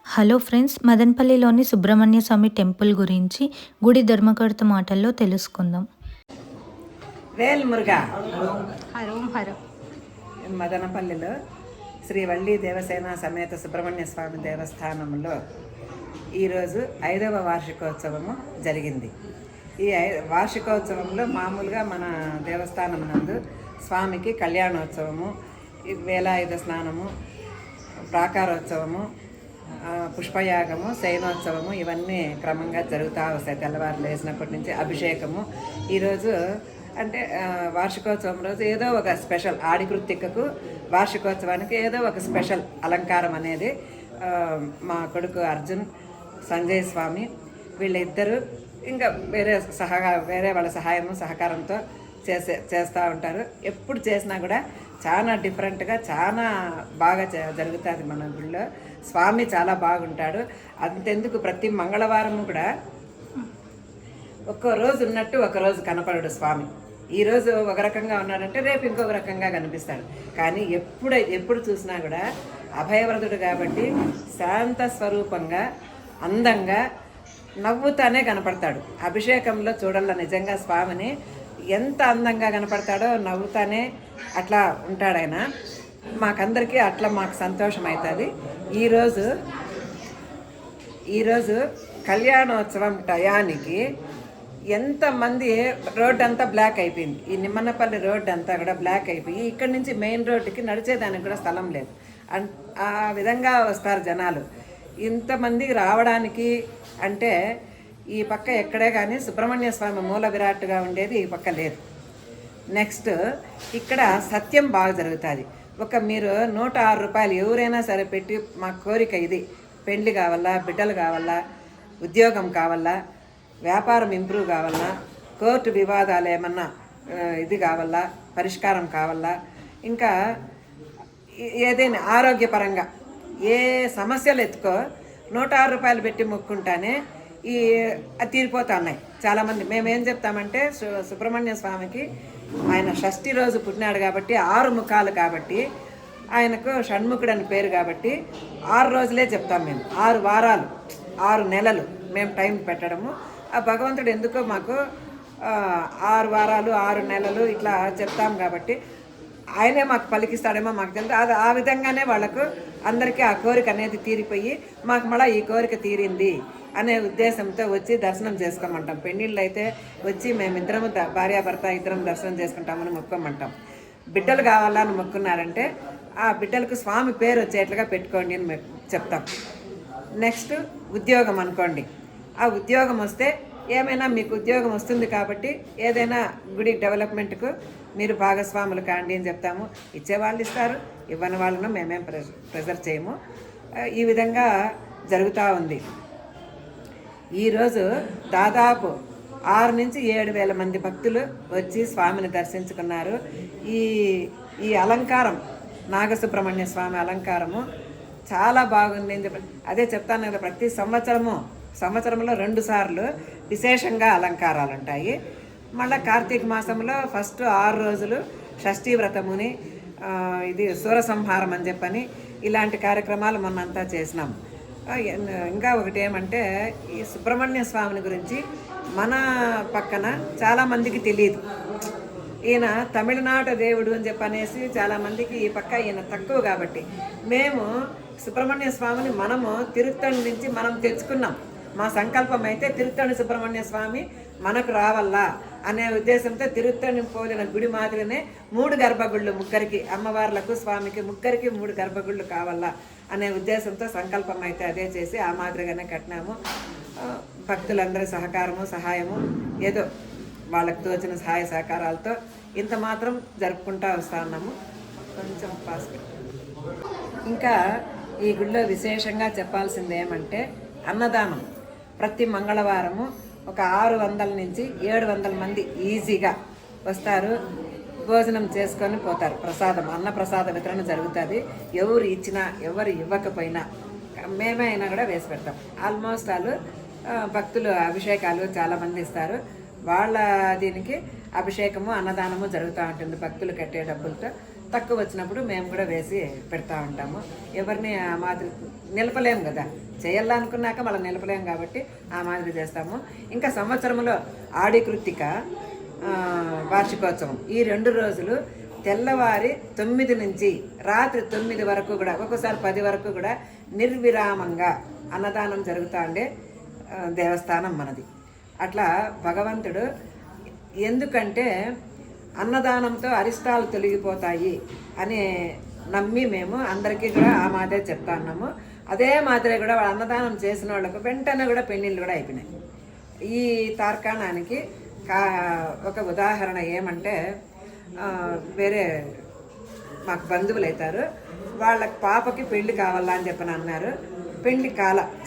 Hello friends, మదనపల్లిలోని Subrahmanya స్వామి temple గురించి గుడి ధర్మకర్త మాటల్లో తెలుసుకుందాం. వేల్మురుగా హరో హరో. మదనపల్లిలో శ్రీ వల్లి దేవసేన సమేత సుబ్రహ్మణ్య స్వామి దేవస్థానంలో ఈరోజు 5వ వార్షికోత్సవము జరిగింది. ఈ వార్షికోత్సవంలో మామూలుగా మన దేవస్థానం నందు స్వామికి కళ్యాణోత్సవము, వేలాయుధ స్నానము, ప్రాకారోత్సవము, పుష్పయాగము, శయనోత్సవము ఇవన్నీ క్రమంగా జరుగుతూ వస్తాయి. తెల్లవారు లేచినప్పటి నుంచి అభిషేకము. ఈరోజు అంటే వార్షికోత్సవం రోజు ఏదో ఒక స్పెషల్, ఆడి కృత్తికకు వార్షికోత్సవానికి ఏదో ఒక స్పెషల్ అలంకారం అనేది మా కొడుకు అర్జున్, సంజయ్ స్వామి వీళ్ళిద్దరూ ఇంకా వేరే వాళ్ళ సహాయము సహకారంతో చేస్తూ ఉంటారు. ఎప్పుడు చేసినా కూడా చాలా డిఫరెంట్గా చాలా బాగా జరుగుతుంది. మన గుళ్ళో స్వామి చాలా బాగుంటాడు. అంతెందుకు ప్రతి మంగళవారం కూడా ఒక్కో రోజు ఉన్నట్టు ఒకరోజు కనపడడు స్వామి. ఈరోజు ఒక రకంగా ఉన్నాడంటే రేపు ఇంకొక రకంగా కనిపిస్తాడు. కానీ ఎప్పుడు చూసినా కూడా అభయవ్రతుడు కాబట్టి శాంత స్వరూపంగా అందంగా నవ్వుతానే కనపడతాడు. అభిషేకంలో చూడాల నిజంగా స్వామిని ఎంత అందంగా కనపడతాడో, నవ్వుతానే అట్లా ఉంటాడు ఆయన. మాకందరికీ అట్లా మాకు సంతోషం అవుతుంది. ఈరోజు కళ్యాణోత్సవం టయానికి ఎంతమంది రోడ్డు అంతా బ్లాక్ అయిపోయింది. ఈ నిమ్మన్నపల్లి రోడ్డు అంతా కూడా బ్లాక్ అయిపోయి ఇక్కడి నుంచి మెయిన్ రోడ్డుకి నడిచేదానికి కూడా స్థలం లేదు. ఆ విధంగా వస్తారు జనాలు. ఇంతమంది రావడానికి అంటే ఈ పక్క ఎక్కడే కానీ సుబ్రహ్మణ్య స్వామి మూల విరాట్గా ఉండేది ఈ పక్క లేదు. నెక్స్ట్ ఇక్కడ సత్యం బాగా జరుగుతుంది. మీరు 106 రూపాయలు ఎవరైనా సరే పెట్టి మా కోరిక ఇది, పెళ్లి కావాలా, బిడ్డలు కావాలా, ఉద్యోగం కావాలా, వ్యాపారం ఇంప్రూవ్ కావాలా, కోర్టు వివాదాలు ఏమన్నా ఇది కావాలా, పరిష్కారం కావాలా, ఇంకా ఏదైనా ఆరోగ్యపరంగా ఏ సమస్యలు ఎత్తుకో 106 రూపాయలు పెట్టి మొక్కుంటానే అది తీరిపోతా ఉన్నాయి. చాలామంది మేమేం చెప్తామంటే సుబ్రహ్మణ్య స్వామికి ఆయన షష్ఠి రోజు పుట్టినాడు కాబట్టి 6 ముఖాలు కాబట్టి ఆయనకు షణ్ముఖుడు అని పేరు కాబట్టి 6 రోజులే చెప్తాం మేము. 6 వారాలు 6 నెలలు మేము టైం పెట్టడము. ఆ భగవంతుడు ఎందుకో మాకు 6 వారాలు 6 నెలలు ఇట్లా చెప్తాం కాబట్టి ఆయనే మాకు పలికిస్తాడేమో మాకు తెలుసు. అది ఆ విధంగానే వాళ్ళకు అందరికీ ఆ కోరిక అనేది తీరిపోయి మాకు మళ్ళీ ఈ కోరిక తీరింది అనే ఉద్దేశంతో వచ్చి దర్శనం చేసుకోమంటాం. పెళ్ళిళ్ళు అయితే వచ్చి మేమిద్దరము భార్యాభర్త ఇద్దరం దర్శనం చేసుకుంటామని మొక్కోమంటాం. బిడ్డలు కావాలని మొక్కున్నారంటే ఆ బిడ్డలకు స్వామి పేరు వచ్చేట్లుగా పెట్టుకోండి అని చెప్తాం. నెక్స్ట్ ఉద్యోగం అనుకోండి. ఆ ఉద్యోగం వస్తే ఏమైనా మీకు ఉద్యోగం వస్తుంది కాబట్టి ఏదైనా గుడి డెవలప్మెంట్కు మీరు భాగస్వాములు కాండి అని చెప్తాము. ఇచ్చేవాళ్ళు ఇస్తారు, ఇవ్వని వాళ్ళను మేమేం ప్రెజర్ చేయము. ఈ విధంగా జరుగుతూ ఉంది. ఈరోజు దాదాపు 6 నుంచి 7,000 మంది భక్తులు వచ్చి స్వామిని దర్శించుకున్నారు. ఈ అలంకారం, నాగసుబ్రహ్మణ్య స్వామి అలంకారము చాలా బాగుంది అని చెప్పి అదే చెప్తాను కదా. ప్రతి సంవత్సరంలో 2 సార్లు విశేషంగా అలంకారాలు ఉంటాయి. మళ్ళీ కార్తీక మాసంలో ఫస్ట్ 6 రోజులు షష్ఠీ వ్రతముని, ఇది సూరసంహారం అని చెప్పని ఇలాంటి కార్యక్రమాలు మొన్నంతా చేసినాం. ఇంకా ఒకటి ఏమంటే ఈ సుబ్రహ్మణ్య స్వామిని గురించి మన పక్కన చాలామందికి తెలియదు. ఈయన తమిళనాడు దేవుడు అని చెప్పనేసి చాలామందికి ఈ పక్క ఈయన తక్కువ కాబట్టి మేము సుబ్రహ్మణ్య స్వామిని మనము తిరుత్తణి నుంచి మనం తెచ్చుకున్నాం. మా సంకల్పం అయితే తిరుత్తణి సుబ్రహ్మణ్య స్వామి మనకు రావాలా అనే ఉద్దేశంతో తిరుత్తణి పోలిన గుడి మాదిరినే 3 గర్భగుళ్ళు, ముగ్గురికి అమ్మవార్లకు స్వామికి ముగ్గురికి 3 గర్భగుళ్ళు కావాలా అనే ఉద్దేశంతో సంకల్పం అయితే అదే చేసి ఆ మాదిరిగానే కట్టినాము. భక్తులందరి సహకారము సహాయము ఏదో వాళ్ళకు తోచిన సహాయ సహకారాలతో ఇంత మాత్రం జరుపుకుంటూ వస్తూ ఉన్నాము. కొంచెం ఫాస్ట్. ఇంకా ఈ గుడిలో విశేషంగా చెప్పాల్సింది ఏమంటే అన్నదానం. ప్రతి మంగళవారము ఒక 600 నుంచి 700 మంది ఈజీగా వస్తారు, భోజనం చేసుకొని పోతారు. అన్నప్రసాద వితరణ జరుగుతుంది. ఎవరు ఇచ్చినా ఎవరు ఇవ్వకపోయినా మేమైనా కూడా వేసి పెడతాం. ఆల్మోస్ట్ వాళ్ళు భక్తులు అభిషేకాలు చాలామంది ఇస్తారు. వాళ్ళ దీనికి అభిషేకము అన్నదానము జరుగుతూ ఉంటుంది. భక్తులు కట్టే డబ్బులతో తక్కువ వచ్చినప్పుడు మేము కూడా వేసి పెడతా ఉంటాము. ఎవరిని ఆ మాదిరి నిలపలేము కదా, చేయాలనుకున్నాక మళ్ళీ నిలపలేము కాబట్టి ఆ మాదిరి చేస్తాము. ఇంకా సంవత్సరంలో ఆడి కృత్తిక వార్షికోత్సవం ఈ 2 రోజులు తెల్లవారి 9 నుంచి రాత్రి 9 వరకు కూడా, ఒక్కోసారి 10 వరకు కూడా నిర్విరామంగా అన్నదానం జరుగుతూ ఉండే దేవస్థానం మనది. అట్లా భగవంతుడు ఎందుకంటే అన్నదానంతో అరిష్టాలు తొలగిపోతాయి అని నమ్మి మేము అందరికీ కూడా ఆ మాదిరే చెప్తా ఉన్నాము. అదే మాదిరే కూడా వాళ్ళు అన్నదానం చేసిన వాళ్ళకు వెంటనే కూడా పెళ్ళిళ్ళు కూడా అయిపోయినాయి. ఈ తార్కాణానికి ఒక ఉదాహరణ ఏమంటే, వేరే మాకు బంధువులు అవుతారు, వాళ్ళ పాపకి పెళ్లి కావాలా అని చెప్పని అన్నారు. పెళ్లి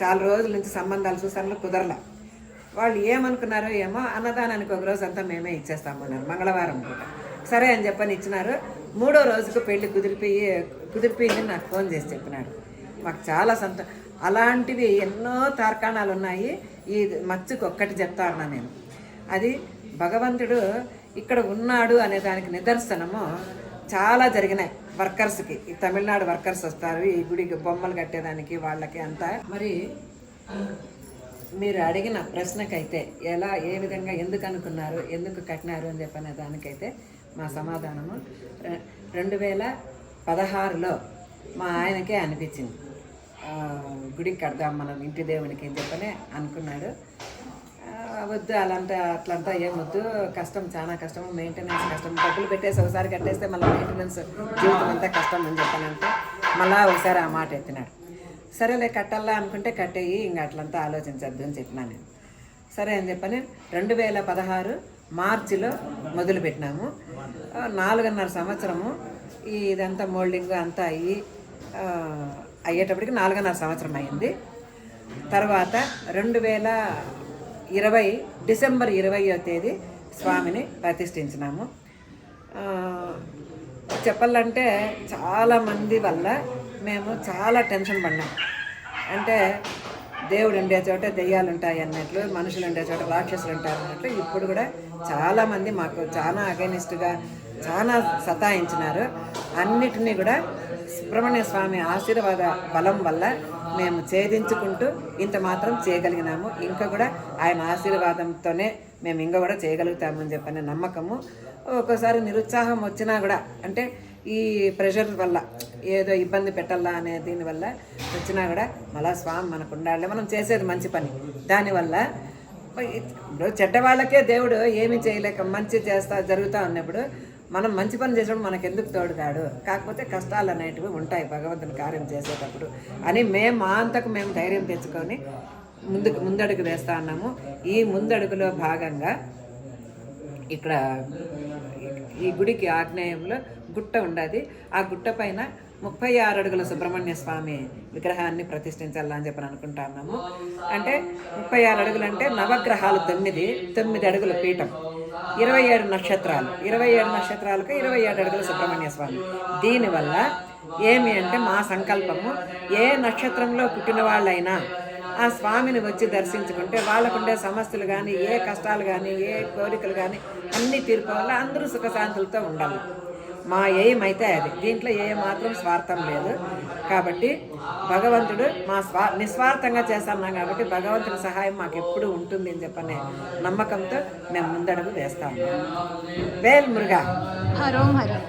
చాలా రోజుల నుంచి సంబంధాలు చూసాను, కుదరలా. వాళ్ళు ఏమనుకున్నారో ఏమో, అన్నదానానికి ఒక రోజు అంతా మేమే ఇచ్చేస్తామన్నారు, మంగళవారం పూట. సరే అని చెప్పని ఇచ్చినారు. 3వ రోజుకు పెళ్లి కుదిరిపోయింది నాకు ఫోన్ చేసి చెప్పినాడు. మాకు చాలా అలాంటివి ఎన్నో తార్కాణాలు ఉన్నాయి. ఈ మచ్చుకు ఒక్కటి చెప్తా ఉన్నా నేను. అది భగవంతుడు ఇక్కడ ఉన్నాడు అనే దానికి నిదర్శనము చాలా జరిగినాయి. వర్కర్స్కి, ఈ తమిళనాడు వర్కర్స్ వస్తారు ఈ గుడికి బొమ్మలు కట్టేదానికి, వాళ్ళకి అంతా. మరి మీరు అడిగిన ప్రశ్నకైతే ఏ విధంగా ఎందుకు అనుకున్నారు, ఎందుకు కట్టినారు అని చెప్పనే దానికైతే మా సమాధానము 2016లో మా ఆయనకే అనిపించింది, గుడికి కడదాం మనం ఇంటి దేవునికి అని చెప్పనే అనుకున్నాడు. వద్దు అట్లంతా ఏమొద్దు, కష్టం, చాలా కష్టం, మెయింటెనెన్స్ కష్టం, డబ్బులు పెట్టేసి ఒకసారి కట్టేస్తే మళ్ళీ మెయింటెనెన్స్ జీవితం అంతా కష్టం అని చెప్పానంటే మళ్ళీ ఒకసారి ఆ మాట ఎత్తినాడు. సరేలే కట్టాలా అనుకుంటే కట్టేయి, ఇంకా అట్లంతా ఆలోచించద్దు అని చెప్పినాను నేను. సరే అని చెప్పని 2016 మార్చిలో మొదలుపెట్టినాము. 4.5 సంవత్సరము ఇదంతా మోల్డింగ్ అంతా అయ్యేటప్పటికి 4.5 సంవత్సరం అయింది. తర్వాత 2020 డిసెంబర్ 20వ తేదీ స్వామిని ప్రతిష్ఠించినాము. చెప్పాలంటే చాలామంది వల్ల మేము చాలా టెన్షన్ పడినాం. అంటే దేవుడు ఉండే చోట దెయ్యాలు ఉంటాయి అన్నట్లు, మనుషులు ఉండే చోట రాక్షసులు ఉంటారు అన్నట్లు ఇప్పుడు కూడా చాలామంది మాకు చాలా అగైనిస్ట్గా చాలా సతాయించినారు. అన్నిటినీ కూడా సుబ్రహ్మణ్య స్వామి ఆశీర్వాద బలం వల్ల మేము ఛేదించుకుంటూ ఇంత మాత్రం చేయగలిగినాము. ఇంకా కూడా ఆయన ఆశీర్వాదంతోనే మేము ఇంకా కూడా చేయగలుగుతామని చెప్పనే నమ్మకము. ఒక్కోసారి నిరుత్సాహం వచ్చినా కూడా, అంటే ఈ ప్రెషర్ వల్ల ఏదో ఇబ్బంది పెట్టాలా అనే దీనివల్ల వచ్చినా కూడా మళ్ళా స్వామి మనకు ఉండాలి, మనం చేసేది మంచి పని. దానివల్ల ఇప్పుడు చెడ్డవాళ్ళకే దేవుడు ఏమీ చేయలేక మంచి జరుగుతూ ఉన్నప్పుడు మనం మంచి పని చేసినప్పుడు మనకు ఎందుకు తోడుగాడు. కాకపోతే కష్టాలు అనేటివి ఉంటాయి భగవంతుని కార్యం చేసేటప్పుడు అని మా అంతకు మేము ధైర్యం తెచ్చుకొని ముందడుగు వేస్తా ఉన్నాము. ఈ ముందడుగులో భాగంగా ఇక్కడ ఈ గుడికి ఆగ్నేయంలో గుట్ట ఉండదు. ఆ గుట్ట పైన 36 అడుగుల సుబ్రహ్మణ్య స్వామి విగ్రహాన్ని ప్రతిష్ఠించాలని చెప్పని అనుకుంటా ఉన్నాము. అంటే 36 అడుగులు అంటే నవగ్రహాలు 9 అడుగుల పీఠం, 27 నక్షత్రాలు, 27 నక్షత్రాలకు 27 అడుగుల సుబ్రహ్మణ్య స్వామి. దీనివల్ల ఏమి అంటే మా సంకల్పము, ఏ నక్షత్రంలో పుట్టిన వాళ్ళైనా ఆ స్వామిని వచ్చి దర్శించుకుంటే వాళ్ళకుండే సమస్యలు కానీ, ఏ కష్టాలు కానీ, ఏ కోరికలు కానీ అన్నీ తీరుకోవాలి, అందరూ సుఖశాంతులతో ఉండాలి. మా ఎయిమ్ అయితే అది. దీంట్లో ఏ మాత్రం స్వార్థం లేదు. కాబట్టి భగవంతుడు నిస్వార్థంగా చేస్తున్నాం కాబట్టి భగవంతుని సహాయం మాకు ఎప్పుడు ఉంటుంది అని చెప్పనే నమ్మకంతో మేము ముందడుగు వేస్తాము. వేల్ మురుగా. హరోం హరి.